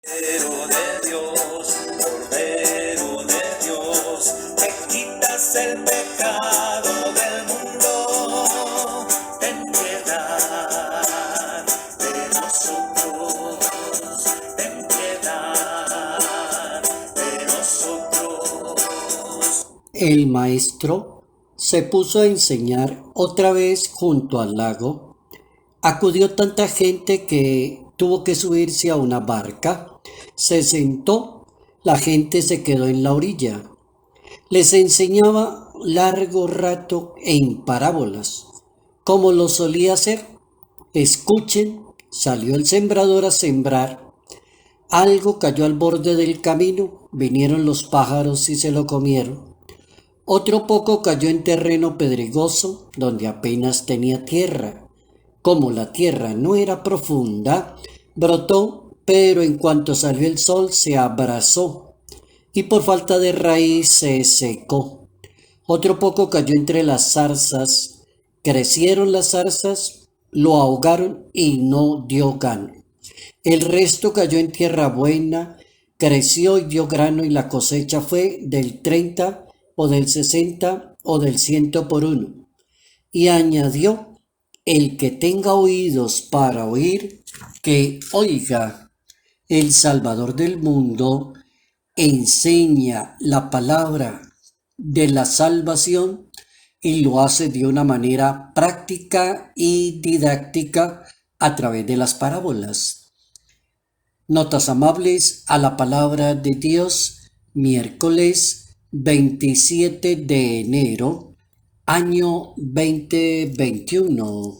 Cordero de Dios, que quitas el pecado del mundo, ten piedad de nosotros, ten piedad de nosotros. El maestro se puso a enseñar otra vez junto al lago. Acudió tanta gente que tuvo que subirse a una barca. Se sentó, la gente se quedó en la orilla. Les enseñaba largo rato en parábolas, como lo solía hacer. Escuchen, salió el sembrador a sembrar. Algo cayó al borde del camino, vinieron los pájaros y se lo comieron. Otro poco cayó en terreno pedregoso, donde apenas tenía tierra. Como la tierra no era profunda, brotó, pero en cuanto salió el sol se abrasó y por falta de raíz se secó. Otro poco cayó entre las zarzas, crecieron las zarzas, lo ahogaron y no dio grano. El resto cayó en tierra buena, creció y dio grano y la cosecha fue del 30 o del 60 o del 100 por uno. Y añadió, el que tenga oídos para oír, que oiga. El Salvador del mundo enseña la palabra de la salvación y lo hace de una manera práctica y didáctica a través de las parábolas. Notas amables a la palabra de Dios, miércoles 27 de enero, año 2021.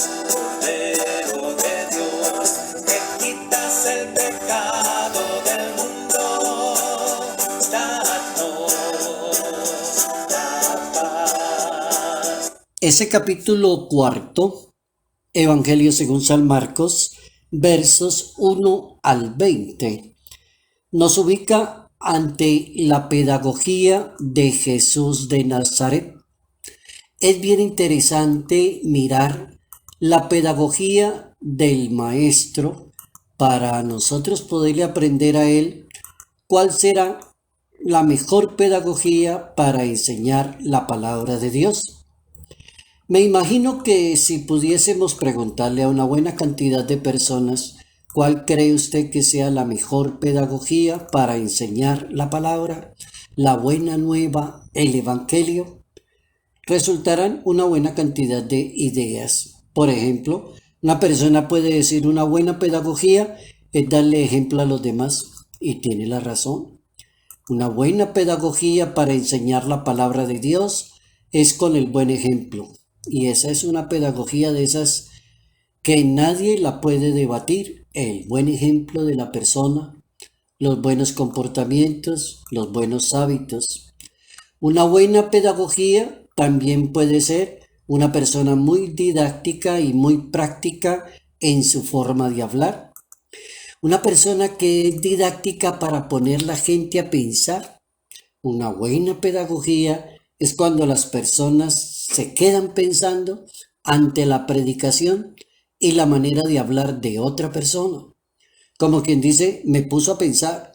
Cordero de Dios, que quitas el pecado del mundo, danos la paz. Ese capítulo cuarto, Evangelio según San Marcos, versos 1 al 20, nos ubica ante la pedagogía de Jesús de Nazaret. Es bien interesante mirar la pedagogía del maestro para nosotros poderle aprender a él cuál será la mejor pedagogía para enseñar la palabra de Dios. Me imagino que si pudiésemos preguntarle a una buena cantidad de personas cuál cree usted que sea la mejor pedagogía para enseñar la palabra, la buena nueva, el evangelio, resultarán una buena cantidad de ideas. Por ejemplo, una persona puede decir una buena pedagogía es darle ejemplo a los demás y tiene la razón. Una buena pedagogía para enseñar la palabra de Dios es con el buen ejemplo. Y esa es una pedagogía de esas que nadie la puede debatir. El buen ejemplo de la persona, los buenos comportamientos, los buenos hábitos. Una buena pedagogía también puede ser una persona muy didáctica y muy práctica en su forma de hablar. Una persona que es didáctica para poner la gente a pensar. Una buena pedagogía es cuando las personas se quedan pensando ante la predicación y la manera de hablar de otra persona. Como quien dice, me puso a pensar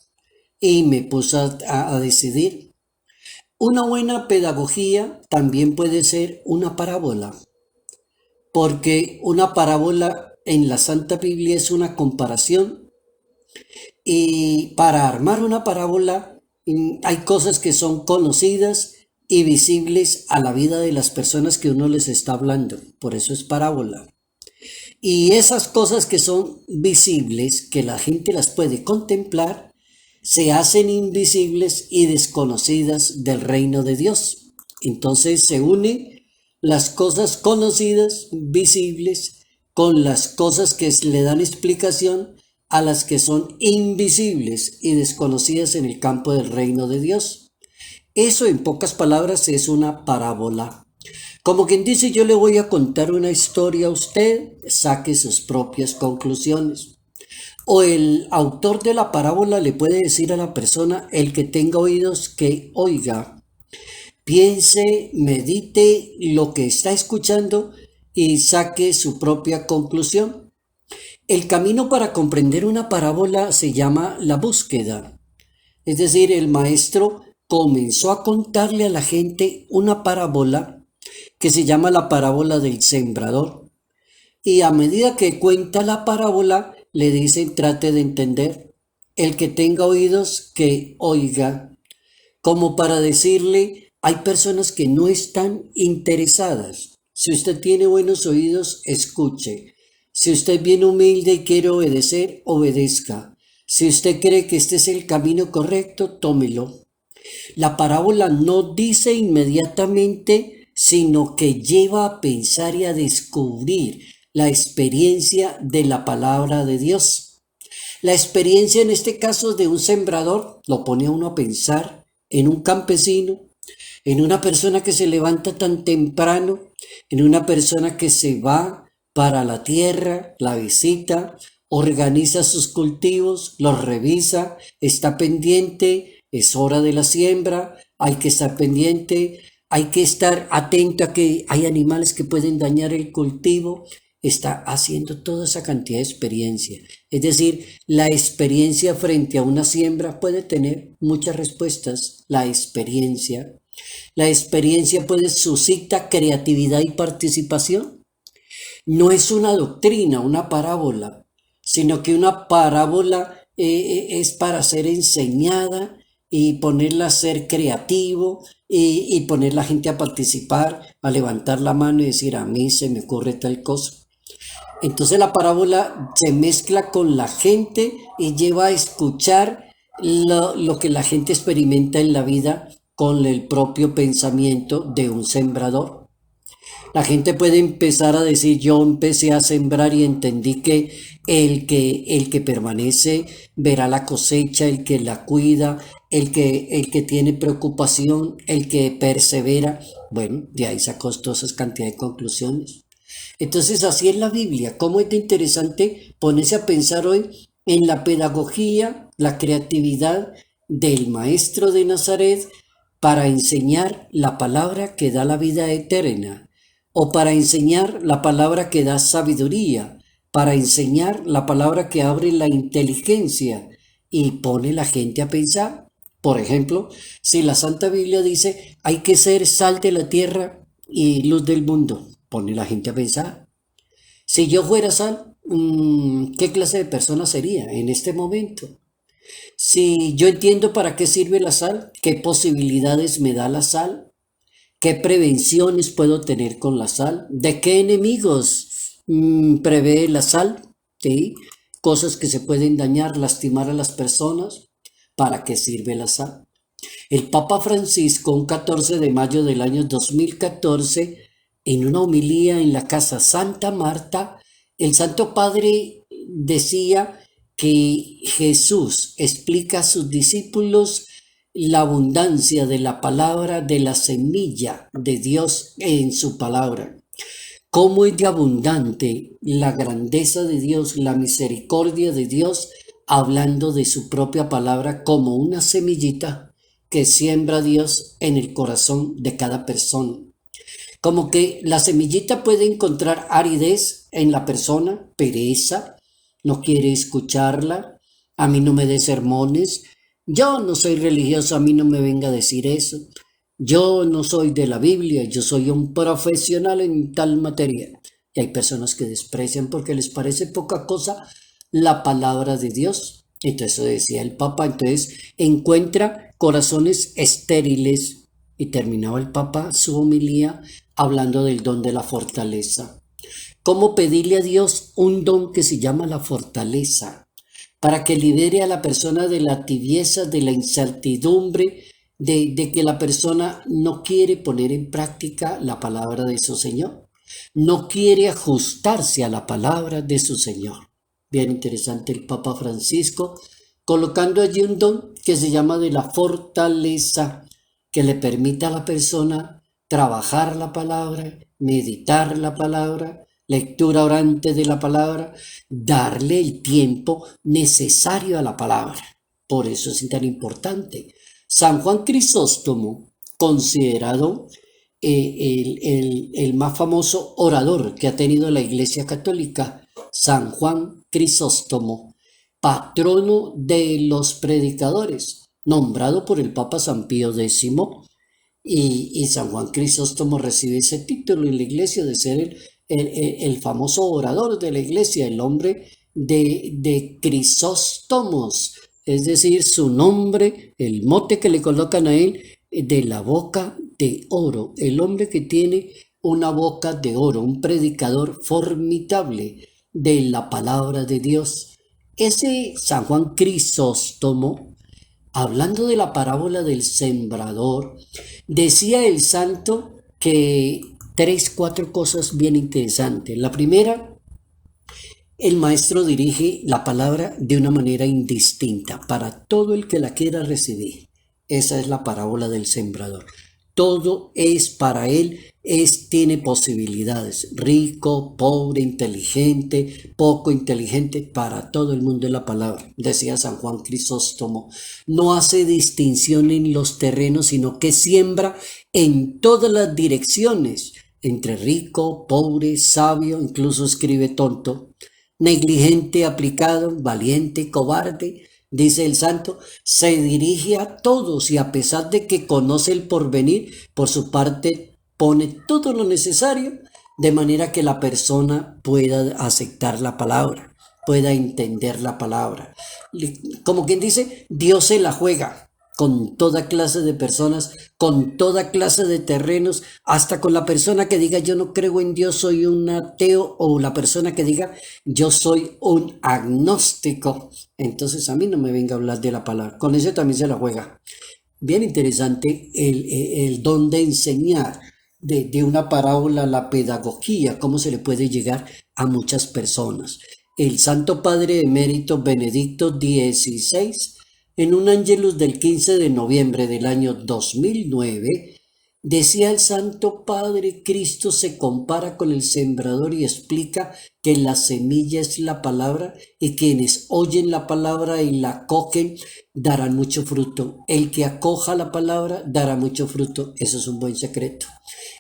y me puso a decidir. Una buena pedagogía también puede ser una parábola, porque una parábola en la Santa Biblia es una comparación y para armar una parábola hay cosas que son conocidas y visibles a la vida de las personas que uno les está hablando, por eso es parábola. Y esas cosas que son visibles, que la gente las puede contemplar, se hacen invisibles y desconocidas del reino de Dios. Entonces se unen las cosas conocidas, visibles, con las cosas que le dan explicación a las que son invisibles y desconocidas en el campo del reino de Dios. Eso, en pocas palabras, es una parábola. Como quien dice, yo le voy a contar una historia a usted, saque sus propias conclusiones. O el autor de la parábola le puede decir a la persona, el que tenga oídos que oiga, piense, medite lo que está escuchando y saque su propia conclusión. El camino para comprender una parábola se llama la búsqueda. Es decir, el maestro comenzó a contarle a la gente una parábola que se llama la parábola del sembrador. Y a medida que cuenta la parábola, le dicen trate de entender. El que tenga oídos, que oiga. Como para decirle, hay personas que no están interesadas. Si usted tiene buenos oídos, escuche. Si usted es bien humilde y quiere obedecer, obedezca. Si usted cree que este es el camino correcto, tómelo. La parábola no dice inmediatamente, sino que lleva a pensar y a descubrir la experiencia de la palabra de Dios. La experiencia en este caso de un sembrador lo pone a uno a pensar en un campesino, en una persona que se levanta tan temprano, en una persona que se va para la tierra, la visita, organiza sus cultivos, los revisa, está pendiente, es hora de la siembra, hay que estar pendiente, hay que estar atento a que hay animales que pueden dañar el cultivo. Está haciendo toda esa cantidad de experiencia. Es decir, la experiencia frente a una siembra puede tener muchas respuestas. La experiencia puede suscitar creatividad y participación. No es una doctrina, una parábola, sino que una parábola es para ser enseñada y ponerla a ser creativo y poner la gente a participar, a levantar la mano y decir a mí se me ocurre tal cosa. Entonces la parábola se mezcla con la gente y lleva a escuchar lo que la gente experimenta en la vida con el propio pensamiento de un sembrador. La gente puede empezar a decir, yo empecé a sembrar y entendí que el que permanece verá la cosecha, el que la cuida, el que tiene preocupación, el que persevera. Bueno, de ahí sacó todas esas cantidad de conclusiones. Entonces así es la Biblia. ¿Cómo es de interesante ponerse a pensar hoy en la pedagogía, la creatividad del maestro de Nazaret para enseñar la palabra que da la vida eterna, o para enseñar la palabra que da sabiduría, para enseñar la palabra que abre la inteligencia y pone la gente a pensar? Por ejemplo, si la Santa Biblia dice hay que ser sal de la tierra y luz del mundo, pone la gente a pensar. Si yo fuera sal, ¿qué clase de persona sería en este momento? Si yo entiendo para qué sirve la sal, qué posibilidades me da la sal, qué prevenciones puedo tener con la sal, de qué enemigos prevé la sal, ¿sí? Cosas que se pueden dañar, lastimar a las personas, ¿para qué sirve la sal? El Papa Francisco, un 14 de mayo del año 2014, en una homilía en la casa Santa Marta, el Santo Padre decía que Jesús explica a sus discípulos la abundancia de la palabra, de la semilla de Dios en su palabra. Cómo es de abundante la grandeza de Dios, la misericordia de Dios, hablando de su propia palabra como una semillita que siembra Dios en el corazón de cada persona. Como que la semillita puede encontrar aridez en la persona, pereza, no quiere escucharla, a mí no me dé sermones, yo no soy religioso, a mí no me venga a decir eso, yo no soy de la Biblia, yo soy un profesional en tal materia. Y hay personas que desprecian porque les parece poca cosa la palabra de Dios. Entonces eso decía el Papa, entonces encuentra corazones estériles. Y terminaba el Papa su homilía hablando del don de la fortaleza. ¿Cómo pedirle a Dios un don que se llama la fortaleza? Para que libere a la persona de la tibieza, de la incertidumbre, de que la persona no quiere poner en práctica la palabra de su Señor. No quiere ajustarse a la palabra de su Señor. Bien interesante el Papa Francisco, colocando allí un don que se llama de la fortaleza, que le permita a la persona trabajar la palabra, meditar la palabra, lectura orante de la palabra, darle el tiempo necesario a la palabra. Por eso es tan importante. San Juan Crisóstomo, considerado el más famoso orador que ha tenido la Iglesia Católica, San Juan Crisóstomo, patrono de los predicadores, nombrado por el Papa San Pío X, y San Juan Crisóstomo recibe ese título en la Iglesia de ser el famoso orador de la Iglesia, el hombre de Crisóstomos, es decir, su nombre, el mote que le colocan a él, de la boca de oro, el hombre que tiene una boca de oro, un predicador formidable de la palabra de Dios. Ese San Juan Crisóstomo, hablando de la parábola del sembrador, decía el santo que cuatro cosas bien interesantes. La primera, el maestro dirige la palabra de una manera indistinta para todo el que la quiera recibir. Esa es la parábola del sembrador. Todo es para él, tiene posibilidades. Rico, pobre, inteligente, poco inteligente, para todo el mundo es la palabra. Decía San Juan Crisóstomo, no hace distinción en los terrenos, sino que siembra en todas las direcciones, entre rico, pobre, sabio, incluso escribe tonto, negligente, aplicado, valiente, cobarde. Dice el santo, se dirige a todos y a pesar de que conoce el porvenir, por su parte pone todo lo necesario de manera que la persona pueda aceptar la palabra, pueda entender la palabra. Como quien dice, Dios se la juega con toda clase de personas, con toda clase de terrenos, hasta con la persona que diga yo no creo en Dios, soy un ateo, o la persona que diga yo soy un agnóstico. Entonces a mí no me venga a hablar de la palabra, con eso también se la juega. Bien interesante el don de enseñar de una parábola, la pedagogía, cómo se le puede llegar a muchas personas. El Santo Padre Emérito Benedicto XVI, en un Ángelus del 15 de noviembre del año 2009, decía el Santo Padre, Cristo se compara con el sembrador y explica que la semilla es la palabra y quienes oyen la palabra y la acogen darán mucho fruto. El que acoja la palabra dará mucho fruto. Eso es un buen secreto.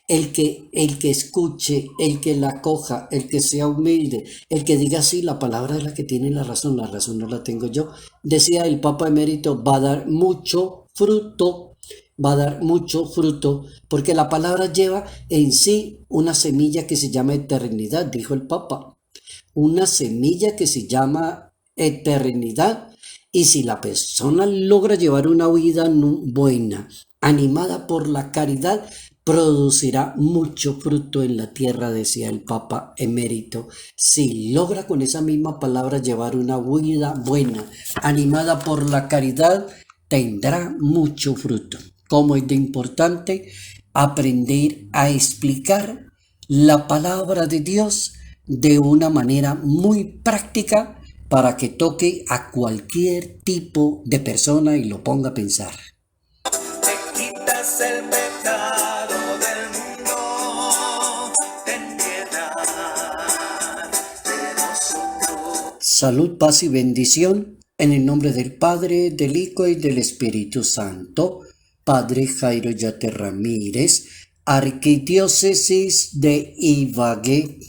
El que escuche, el que la acoja, el que sea humilde, el que diga sí, la palabra es la que tiene la razón no la tengo yo. Decía el Papa Emérito, va a dar mucho fruto, porque la palabra lleva en sí una semilla que se llama eternidad, dijo el Papa. Una semilla que se llama eternidad. Y si la persona logra llevar una vida buena, animada por la caridad, producirá mucho fruto en la tierra, decía el Papa Emérito. Si logra con esa misma palabra llevar una vida buena, animada por la caridad, tendrá mucho fruto. Como es de importante aprender a explicar la palabra de Dios de una manera muy práctica para que toque a cualquier tipo de persona y lo ponga a pensar. Te quitas el pecado del mundo, ten piedad de nosotros. Salud, paz y bendición en el nombre del Padre, del Hijo y del Espíritu Santo. Padre Jairo Yate Ramírez, Arquidiócesis de Ibagué,